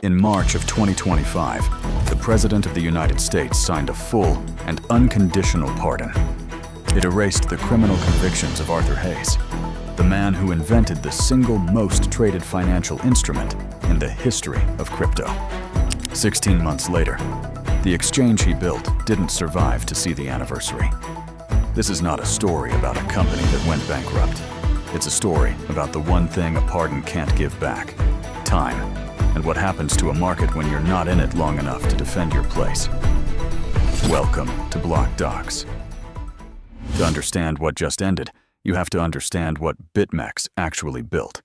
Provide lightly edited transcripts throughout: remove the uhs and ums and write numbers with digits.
In March of 2025, the President of the United States signed a full and unconditional pardon. It erased the criminal convictions of Arthur Hayes, the man who invented the single most traded financial instrument in the history of crypto. 16 months later, the exchange he built didn't survive to see the anniversary. This is not a story about a company that went bankrupt. It's a story about the one thing a pardon can't give back: time, and what happens to a market when you're not in it long enough to defend your place. Welcome to Block Docs. To understand what just ended, you have to understand what BitMEX actually built.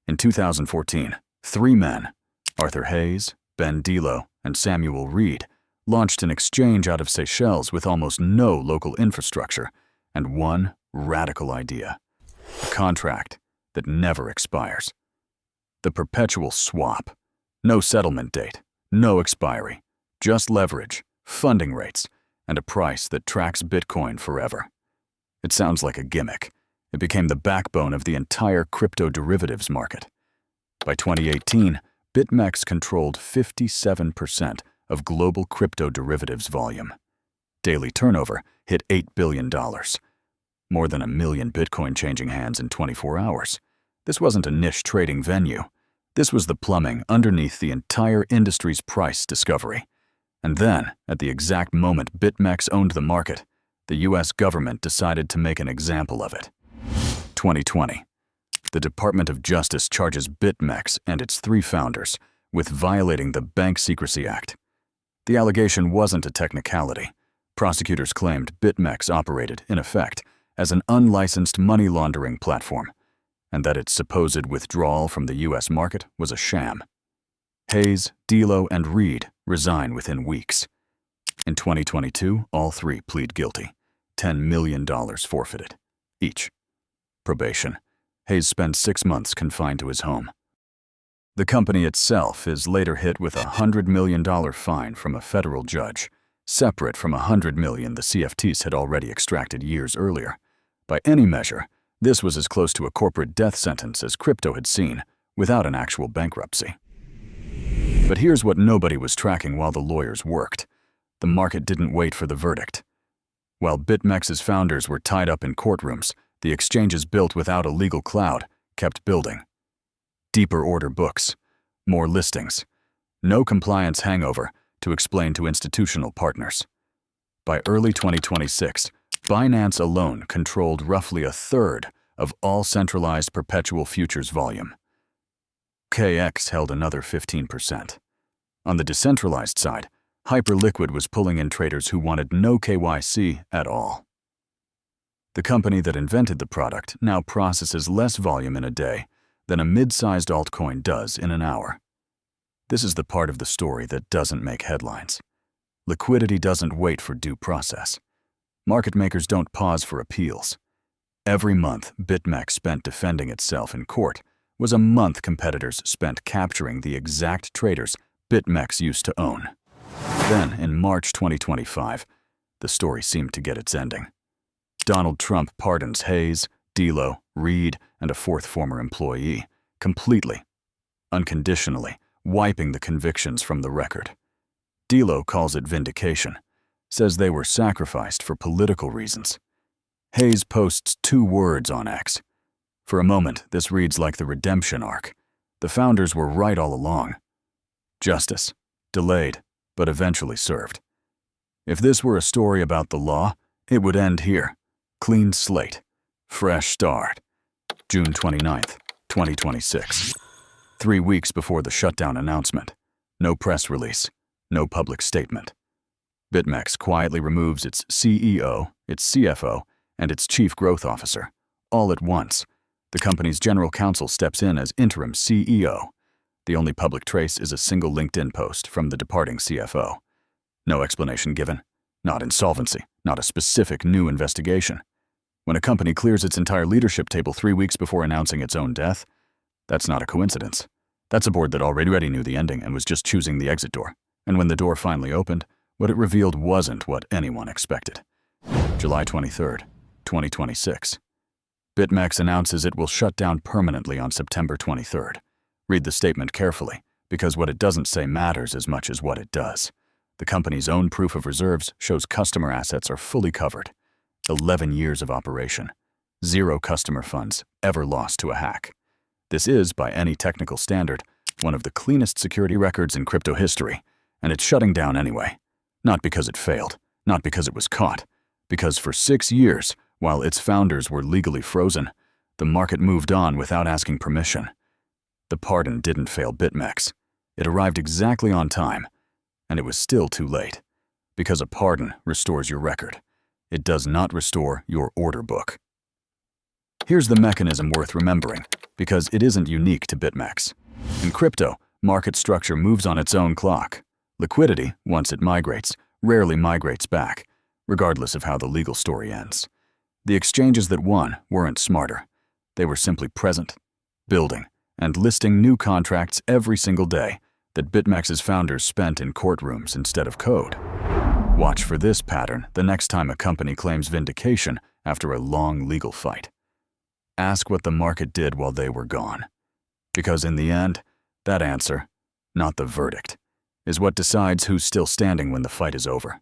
In 2014, three men, Arthur Hayes, Ben Delo, and Samuel Reed, launched an exchange out of Seychelles with almost no local infrastructure and one radical idea: a contract that never expires. The perpetual swap. No settlement date, no expiry, just leverage, funding rates, and a price that tracks Bitcoin forever. It sounds like a gimmick. It became the backbone of the entire crypto derivatives market. By 2018, BitMEX controlled 57% of global crypto derivatives volume. Daily turnover hit $8 billion. More than 1 million Bitcoin changing hands in 24 hours. This wasn't a niche trading venue. This was the plumbing underneath the entire industry's price discovery. And then, at the exact moment BitMEX owned the market, the US government decided to make an example of it. 2020. The Department of Justice charges BitMEX and its three founders with violating the Bank Secrecy Act. The allegation wasn't a technicality. Prosecutors claimed BitMEX operated, in effect, as an unlicensed money laundering platform, and that its supposed withdrawal from the US market was a sham. Hayes, Delo, and Reed resign within weeks. In 2022, all three plead guilty. $10 million forfeited, each. Probation. Hayes spent 6 months confined to his home. The company itself is later hit with a $100 million fine from a federal judge, separate from $100 million the CFTC had already extracted years earlier. By any measure, this was as close to a corporate death sentence as crypto had seen, without an actual bankruptcy. But here's what nobody was tracking while the lawyers worked. The market didn't wait for the verdict. While BitMEX's founders were tied up in courtrooms, the exchanges built without a legal cloud kept building. Deeper order books, more listings, no compliance hangover to explain to institutional partners. By early 2026, Binance alone controlled roughly 1/3 of all centralized perpetual futures volume. KX held another 15%. On the decentralized side, Hyperliquid was pulling in traders who wanted no KYC at all. The company that invented the product now processes less volume in a day than a mid-sized altcoin does in an hour. This is the part of the story that doesn't make headlines. Liquidity doesn't wait for due process. Market makers don't pause for appeals. Every month BitMEX spent defending itself in court was a month competitors spent capturing the exact traders BitMEX used to own. Then, in March 2025, the story seemed to get its ending. Donald Trump pardons Hayes, Delo, Reed, and a fourth former employee, completely, unconditionally, wiping the convictions from the record. Delo calls it vindication, says they were sacrificed for political reasons. Hayes posts 2 words on X. For a moment, this reads like the redemption arc. The founders were right all along. Justice, delayed, but eventually served. If this were a story about the law, it would end here. Clean slate. Fresh start. June 29th, 2026. 3 weeks before the shutdown announcement. No press release. No public statement. BitMEX quietly removes its CEO, its CFO, and its Chief Growth Officer, all at once. The company's general counsel steps in as interim CEO. The only public trace is a single LinkedIn post from the departing CFO. No explanation given. Not insolvency. Not a specific new investigation. When a company clears its entire leadership table 3 weeks before announcing its own death, that's not a coincidence. That's a board that already knew the ending and was just choosing the exit door. And when the door finally opened, what it revealed wasn't what anyone expected. July 23rd, 2026. BitMEX announces it will shut down permanently on September 23rd. Read the statement carefully, Because what it doesn't say matters as much as what it does. The company's own proof of reserves shows customer assets are fully covered. 11 years of operation. 0 customer funds ever lost to a hack. This is, by any technical standard, one of the cleanest security records in crypto history, and it's shutting down anyway. Not because it failed, not because it was caught, because for 6 years, while its founders were legally frozen, the market moved on without asking permission. The pardon didn't fail BitMEX. It arrived exactly on time, and it was still too late. Because a pardon restores your record. It does not restore your order book. Here's the mechanism worth remembering, because it isn't unique to BitMEX. In crypto, market structure moves on its own clock. Liquidity, once it migrates, rarely migrates back, regardless of how the legal story ends. The exchanges that won weren't smarter. They were simply present, building, and listing new contracts every single day that BitMEX's founders spent in courtrooms instead of code. Watch for this pattern the next time a company claims vindication after a long legal fight. Ask what the market did while they were gone. Because in the end, that answer, not the verdict, is what decides who's still standing when the fight is over.